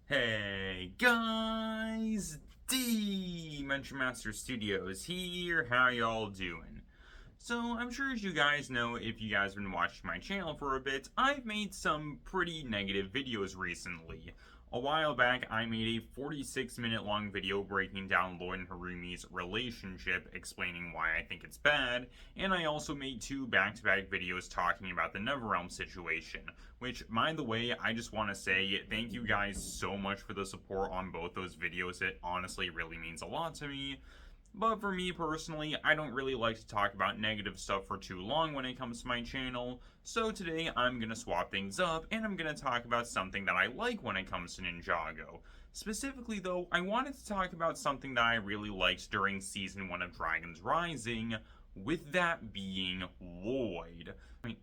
Hey guys, Dimension Master Studios here. How y'all doing? So, I'm sure as you guys know, if you guys have been watching my channel for a bit, I've made some pretty negative videos recently. A while back, I made a 46-minute long video breaking down Lloyd and Harumi's relationship, explaining why I think it's bad, and I also made two back-to-back videos talking about the Neverrealm situation, which, by the way, I just want to say thank you guys so much for the support on both those videos. It honestly really means a lot to me. But for me personally, I don't really like to talk about negative stuff for too long when it comes to my channel, so today I'm gonna swap things up and I'm gonna talk about something that I like when it comes to Ninjago. Specifically though, I wanted to talk about something that I really liked during Season 1 of Dragon's Rising, with that being Lloyd.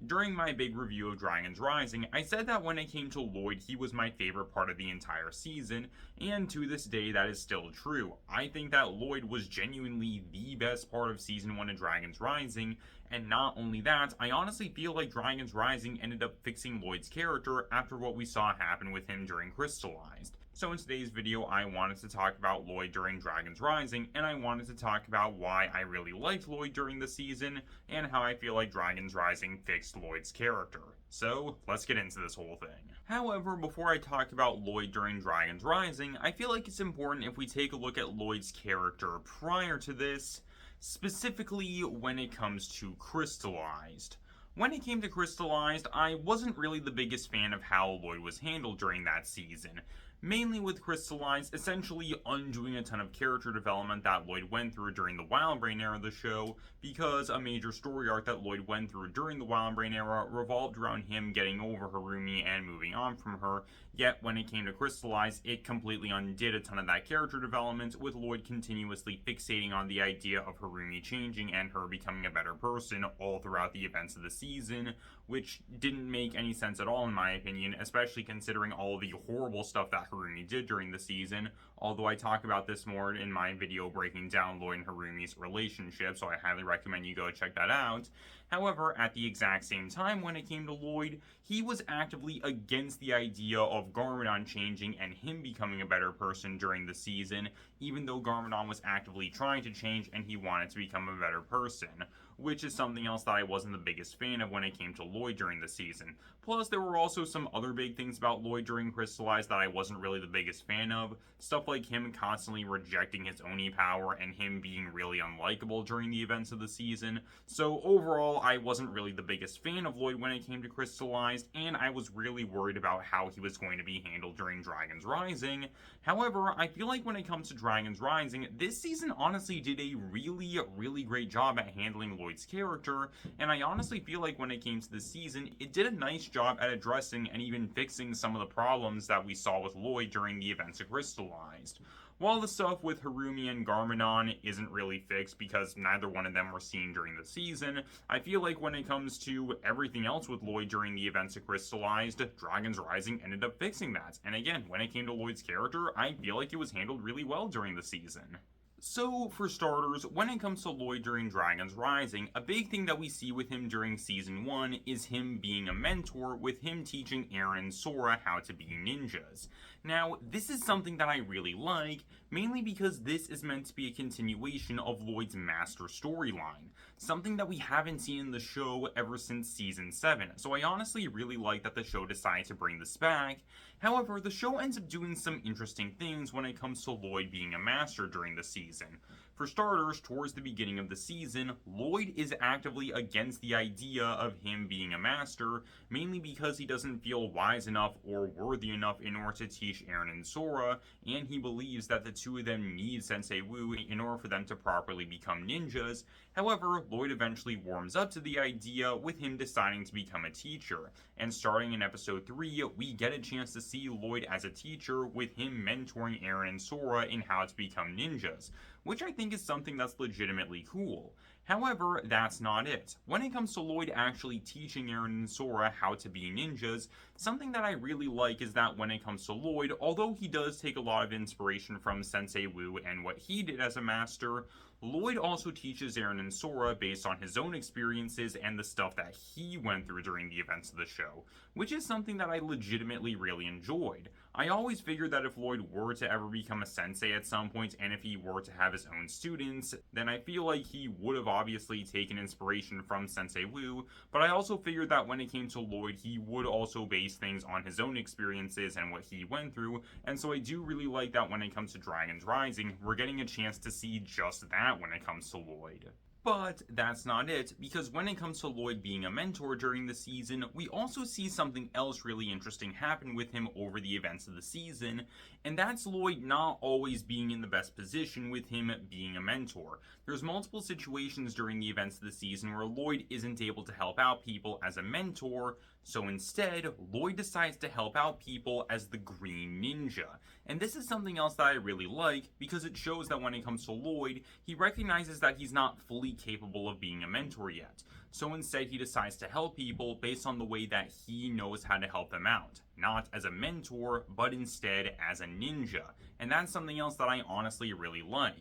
During my big review of Dragon's Rising, I said that when it came to Lloyd, he was my favorite part of the entire season, and to this day, that is still true. I think that Lloyd was genuinely the best part of Season 1 of Dragon's Rising, and not only that, I honestly feel like Dragon's Rising ended up fixing Lloyd's character after what we saw happen with him during Crystallized. So in today's video, I wanted to talk about Lloyd during Dragon's Rising, and I wanted to talk about why I really liked Lloyd during the season, and how I feel like Dragon's Rising fixed Lloyd's character. So, let's get into this whole thing. However, before I talk about Lloyd during Dragon's Rising, I feel like it's important if we take a look at Lloyd's character prior to this, specifically when it comes to Crystallized. When it came to Crystallized, I wasn't really the biggest fan of how Lloyd was handled during that season. Mainly with Crystallized essentially undoing a ton of character development that Lloyd went through during the Wildbrain era of the show, because a major story arc that Lloyd went through during the Wildbrain era revolved around him getting over Harumi and moving on from her, yet when it came to Crystallized, it completely undid a ton of that character development, with Lloyd continuously fixating on the idea of Harumi changing and her becoming a better person all throughout the events of the season, which didn't make any sense at all in my opinion, especially considering all the horrible stuff that Harumi did during the season, although I talk about this more in my video breaking down Lloyd and Harumi's relationship, so I highly recommend you go check that out. However, at the exact same time when it came to Lloyd, he was actively against the idea of Garmadon changing and him becoming a better person during the season, even though Garmadon was actively trying to change and he wanted to become a better person, which is something else that I wasn't the biggest fan of when it came to Lloyd during the season. Plus, there were also some other big things about Lloyd during Crystallized that I wasn't really the biggest fan of. Stuff like him constantly rejecting his Oni power and him being really unlikable during the events of the season. So overall, I wasn't really the biggest fan of Lloyd when it came to Crystallized, and I was really worried about how he was going to be handled during Dragon's Rising. However, I feel like when it comes to Dragon's Rising, this season honestly did a really great job at handling Lloyd's character, and I honestly feel like when it came to this season, it did a nice job at addressing and even fixing some of the problems that we saw with Lloyd during the events of Crystallized. While the stuff with Harumi and Garmadon isn't really fixed because neither one of them were seen during the season, I feel like when it comes to everything else with Lloyd during the events of Crystallized, Dragon's Rising ended up fixing that. And again, when it came to Lloyd's character, I feel like it was handled really well during the season. So, for starters, when it comes to Lloyd during Dragon's Rising, a big thing that we see with him during Season 1 is him being a mentor, with him teaching Eren and Sora how to be ninjas. Now, this is something that I really like, mainly because this is meant to be a continuation of Lloyd's master storyline, something that we haven't seen in the show ever since Season 7, so I honestly really like that the show decided to bring this back. However, the show ends up doing some interesting things when it comes to Lloyd being a master during the season. For starters, towards the beginning of the season, Lloyd is actively against the idea of him being a master, mainly because he doesn't feel wise enough or worthy enough in order to teach Eren and Sora, and he believes that the two of them need Sensei Wu in order for them to properly become ninjas. However, Lloyd eventually warms up to the idea, with him deciding to become a teacher, and starting in episode 3, we get a chance to see Lloyd as a teacher, with him mentoring Eren and Sora in how to become ninjas, which I think is something that's legitimately cool. However, that's not it. When it comes to Lloyd actually teaching Eren and Sora how to be ninjas, something that I really like is that when it comes to Lloyd, although he does take a lot of inspiration from Sensei Wu and what he did as a master, Lloyd also teaches Eren and Sora based on his own experiences and the stuff that he went through during the events of the show, which is something that I legitimately really enjoyed. I always figured that if Lloyd were to ever become a sensei at some point, and if he were to have his own students, then I feel like he would have obviously taken inspiration from Sensei Wu, but I also figured that when it came to Lloyd, he would also base things on his own experiences and what he went through, and so I do really like that when it comes to Dragons Rising, we're getting a chance to see just that when it comes to Lloyd. But that's not it, because when it comes to Lloyd being a mentor during the season, we also see something else really interesting happen with him over the events of the season, and that's Lloyd not always being in the best position with him being a mentor. There's multiple situations during the events of the season where Lloyd isn't able to help out people as a mentor, so instead, Lloyd decides to help out people as the Green Ninja. And this is something else that I really like, because it shows that when it comes to Lloyd, he recognizes that he's not fully capable of being a mentor yet. So instead, he decides to help people based on the way that he knows how to help them out. Not as a mentor, but instead as a ninja. And that's something else that I honestly really like.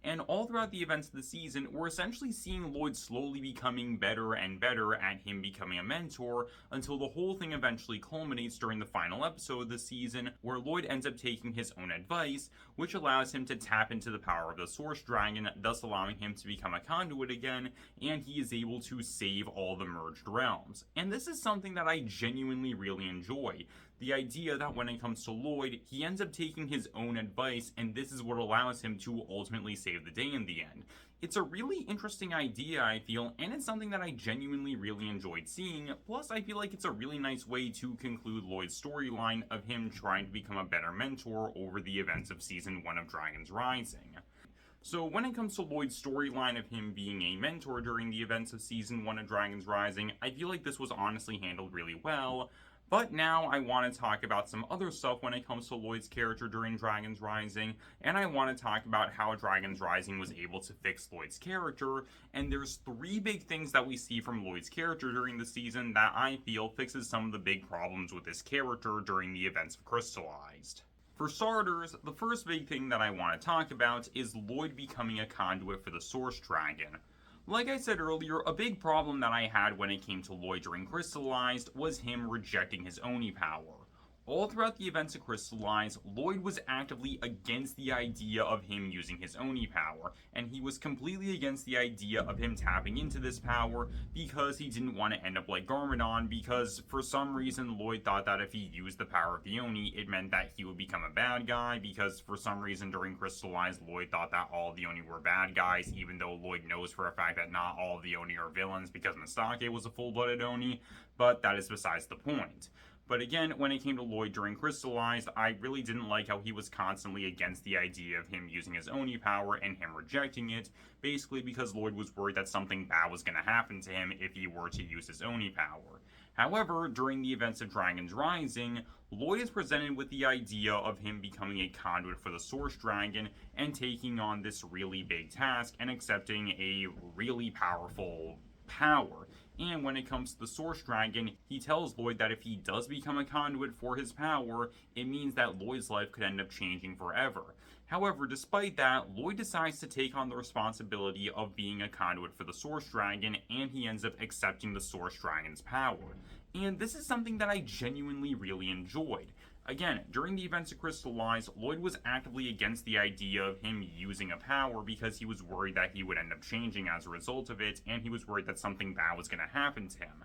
And all throughout the events of the season, we're essentially seeing Lloyd slowly becoming better and better at him becoming a mentor, until the whole thing eventually culminates during the final episode of the season, where Lloyd ends up taking his own advice, which allows him to tap into the power of the Source Dragon, thus allowing him to become a conduit again, and he is able to save all the merged realms. And this is something that I genuinely really enjoy. The idea that when it comes to Lloyd, he ends up taking his own advice, and this is what allows him to ultimately save the day in the end. It's a really interesting idea, I feel, and it's something that I genuinely really enjoyed seeing, plus I feel like it's a really nice way to conclude Lloyd's storyline of him trying to become a better mentor over the events of Season 1 of Dragons Rising. So when it comes to Lloyd's storyline of him being a mentor during the events of Season 1 of Dragons Rising, I feel like this was honestly handled really well. But now I want to talk about some other stuff when it comes to Lloyd's character during Dragons Rising, and I want to talk about how Dragons Rising was able to fix Lloyd's character, and there's 3 big things that we see from Lloyd's character during the season that I feel fixes some of the big problems with his character during the events of Crystallized. For starters, the first big thing that I want to talk about is Lloyd becoming a conduit for the Source Dragon. Like I said earlier, a big problem that I had when it came to Lloyd during Crystallized was him rejecting his Oni power. All throughout the events of Crystallized, Lloyd was actively against the idea of him using his Oni power, and he was completely against the idea of him tapping into this power because he didn't want to end up like Garmadon, because for some reason Lloyd thought that if he used the power of the Oni, it meant that he would become a bad guy, because for some reason during Crystallized, Lloyd thought that all the Oni were bad guys, even though Lloyd knows for a fact that not all of the Oni are villains because Mistake was a full-blooded Oni, but that is besides the point. But again, when it came to Lloyd during Crystallized, I really didn't like how he was constantly against the idea of him using his Oni power and him rejecting it, basically because Lloyd was worried that something bad was going to happen to him if he were to use his Oni power. However, during the events of Dragons Rising, Lloyd is presented with the idea of him becoming a conduit for the Source Dragon and taking on this really big task and accepting a really powerful power. And when it comes to the Source Dragon, he tells Lloyd that if he does become a conduit for his power, it means that Lloyd's life could end up changing forever. However, despite that, Lloyd decides to take on the responsibility of being a conduit for the Source Dragon, and he ends up accepting the Source Dragon's power. And this is something that I genuinely really enjoyed. Again, during the events of Crystallized, Lloyd was actively against the idea of him using a power because he was worried that he would end up changing as a result of it, and he was worried that something bad was going to happen to him.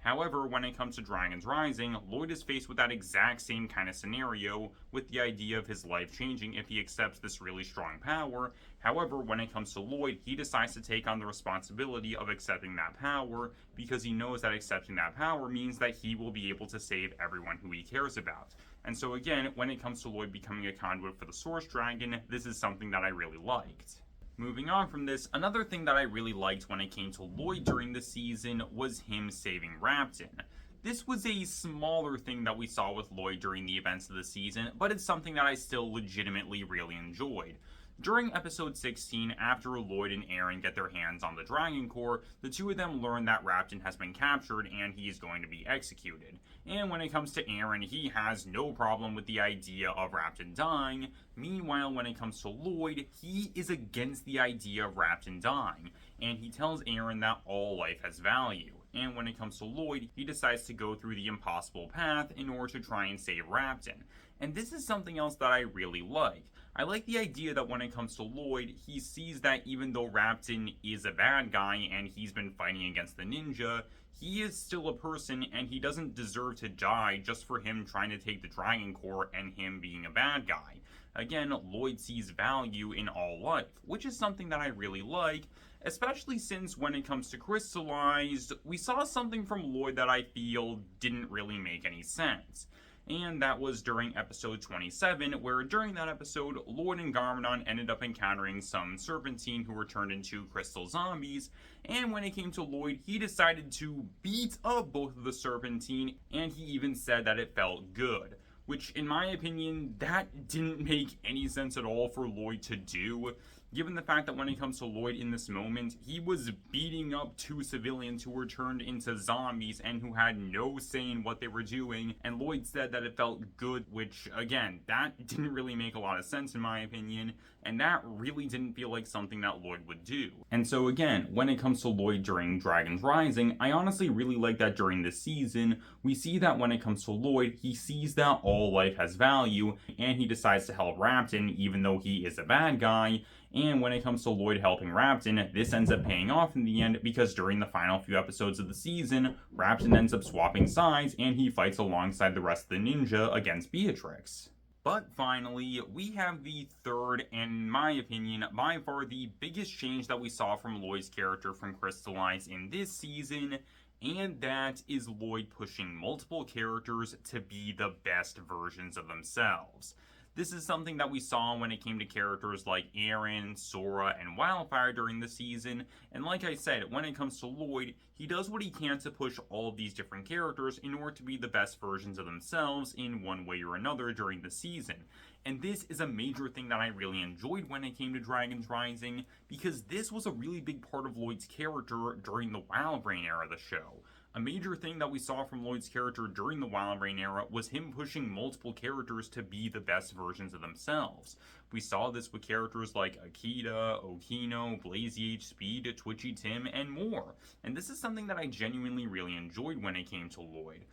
However, when it comes to Dragons Rising, Lloyd is faced with that exact same kind of scenario, with the idea of his life changing if he accepts this really strong power. However, when it comes to Lloyd, he decides to take on the responsibility of accepting that power, because he knows that accepting that power means that he will be able to save everyone who he cares about. And so again, when it comes to Lloyd becoming a conduit for the Source Dragon, this is something that I really liked. Moving on from this, another thing that I really liked when it came to Lloyd during the season was him saving Rapton. This was a smaller thing that we saw with Lloyd during the events of the season, but it's something that I still legitimately really enjoyed. During episode 16, after Lloyd and Aaron get their hands on the Dragon Core, the two of them learn that Rapton has been captured and he is going to be executed. And when it comes to Aaron, he has no problem with the idea of Rapton dying. Meanwhile, when it comes to Lloyd, he is against the idea of Rapton dying, and he tells Aaron that all life has value. And when it comes to Lloyd, he decides to go through the impossible path in order to try and save Rapton. And this is something else that I really like. I like the idea that when it comes to Lloyd, he sees that even though Rapton is a bad guy and he's been fighting against the ninja, he is still a person and he doesn't deserve to die just for him trying to take the Dragon Core and him being a bad guy. Again, Lloyd sees value in all life, which is something that I really like, especially since when it comes to Crystallized, we saw something from Lloyd that I feel didn't really make any sense. And that was during episode 27, where during that episode, Lloyd and Garmadon ended up encountering some Serpentine who were turned into crystal zombies, and when it came to Lloyd, he decided to beat up both of the Serpentine, and he even said that it felt good. Which, in my opinion, that didn't make any sense at all for Lloyd to do, given the fact that when it comes to Lloyd in this moment, he was beating up two civilians who were turned into zombies and who had no say in what they were doing, and Lloyd said that it felt good, which, again, that didn't really make a lot of sense in my opinion, and that really didn't feel like something that Lloyd would do. And so again, when it comes to Lloyd during Dragon's Rising, I honestly really like that during this season, we see that when it comes to Lloyd, he sees that all life has value, and he decides to help Rapton even though he is a bad guy. And when it comes to Lloyd helping Rapton, this ends up paying off in the end because during the final few episodes of the season, Rapton ends up swapping sides and he fights alongside the rest of the ninja against Beatrix. But finally, we have the third, and in my opinion, by far the biggest change that we saw from Lloyd's character from Crystallized in this season, and that is Lloyd pushing multiple characters to be the best versions of themselves. This is something that we saw when it came to characters like Aaron, Sora, and Wildfire during the season, and like I said, when it comes to Lloyd, he does what he can to push all of these different characters in order to be the best versions of themselves in one way or another during the season. And this is a major thing that I really enjoyed when it came to Dragon's Rising, because this was a really big part of Lloyd's character during the Wild Brain era of the show. A major thing that we saw from Lloyd's character during the Wild Brain era was him pushing multiple characters to be the best versions of themselves. We saw this with characters like Akita, Okino, Blazy H Speed, Twitchy Tim, and more. And this is something that I genuinely really enjoyed when it came to Lloyd.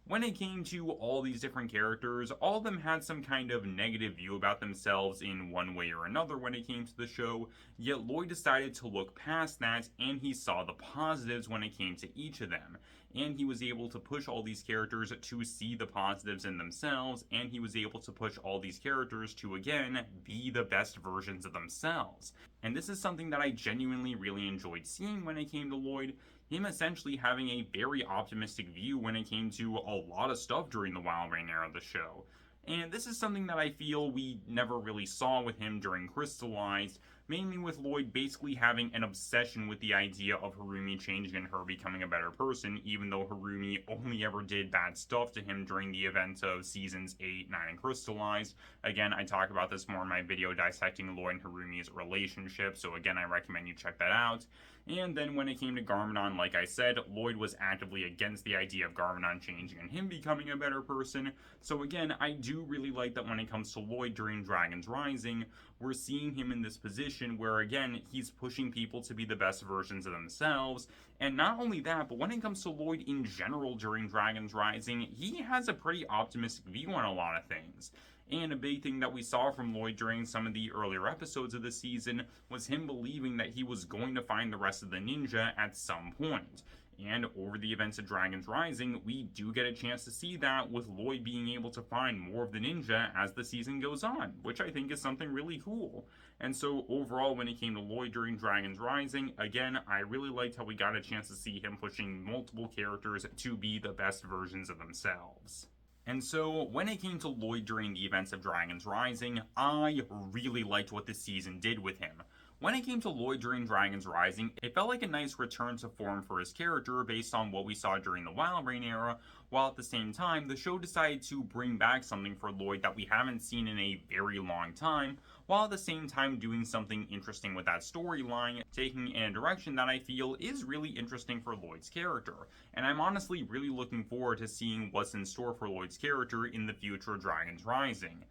When it came to all these different characters, all of them had some kind of negative view about themselves in one way or another when it came to the show, yet Lloyd decided to look past that and he saw the positives when it came to each of them. And he was able to push all these characters to see the positives in themselves, and he was able to push all these characters to, again, be the best versions of themselves. And this is something that I genuinely really enjoyed seeing when it came to Lloyd, him essentially having a very optimistic view when it came to a lot of stuff during the Wild Brain era of the show. And this is something that I feel we never really saw with him during Crystallized, mainly with Lloyd basically having an obsession with the idea of Harumi changing and her becoming a better person, even though Harumi only ever did bad stuff to him during the events of seasons 8, 9, and Crystallized. Again, I talk about this more in my video dissecting Lloyd and Harumi's relationship, so again, I recommend you check that out. And then when it came to Garmadon, like I said, Lloyd was actively against the idea of Garmadon changing and him becoming a better person. So again, I do really like that when it comes to Lloyd during Dragon's Rising, we're seeing him in this position where, again, he's pushing people to be the best versions of themselves. And not only that, but when it comes to Lloyd in general during Dragon's Rising, he has a pretty optimistic view on a lot of things. And a big thing that we saw from Lloyd during some of the earlier episodes of the season was him believing that he was going to find the rest of the ninja at some point. And over the events of Dragon's Rising, we do get a chance to see that with Lloyd being able to find more of the ninja as the season goes on, which I think is something really cool. And so overall, when it came to Lloyd during Dragon's Rising, again, I really liked how we got a chance to see him pushing multiple characters to be the best versions of themselves. And so, when it came to Lloyd during the events of Dragon's Rising, I really liked what this season did with him. When it came to Lloyd during Dragons Rising, it felt like a nice return to form for his character based on what we saw during the Wild Rain era, while at the same time, the show decided to bring back something for Lloyd that we haven't seen in a very long time, while at the same time doing something interesting with that storyline, taking in a direction that I feel is really interesting for Lloyd's character. And I'm honestly really looking forward to seeing what's in store for Lloyd's character in the future of Dragons Rising.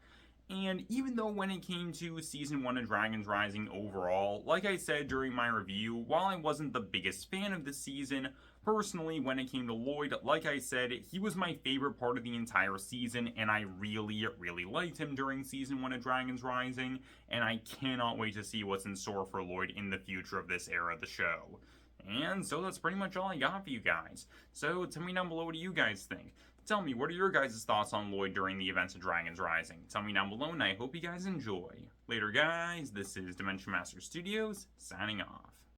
And even though when it came to Season 1 of Dragons Rising overall, like I said during my review, while I wasn't the biggest fan of the season, personally when it came to Lloyd, like I said, he was my favorite part of the entire season, and I really liked him during Season 1 of Dragons Rising, and I cannot wait to see what's in store for Lloyd in the future of this era of the show. And so that's pretty much all I got for you guys. So tell me down below, what do you guys think? Tell me, what are your guys' thoughts on Lloyd during the events of Dragons Rising? Tell me down below, and I hope you guys enjoy. Later, guys. This is Dimension Master Studios, signing off.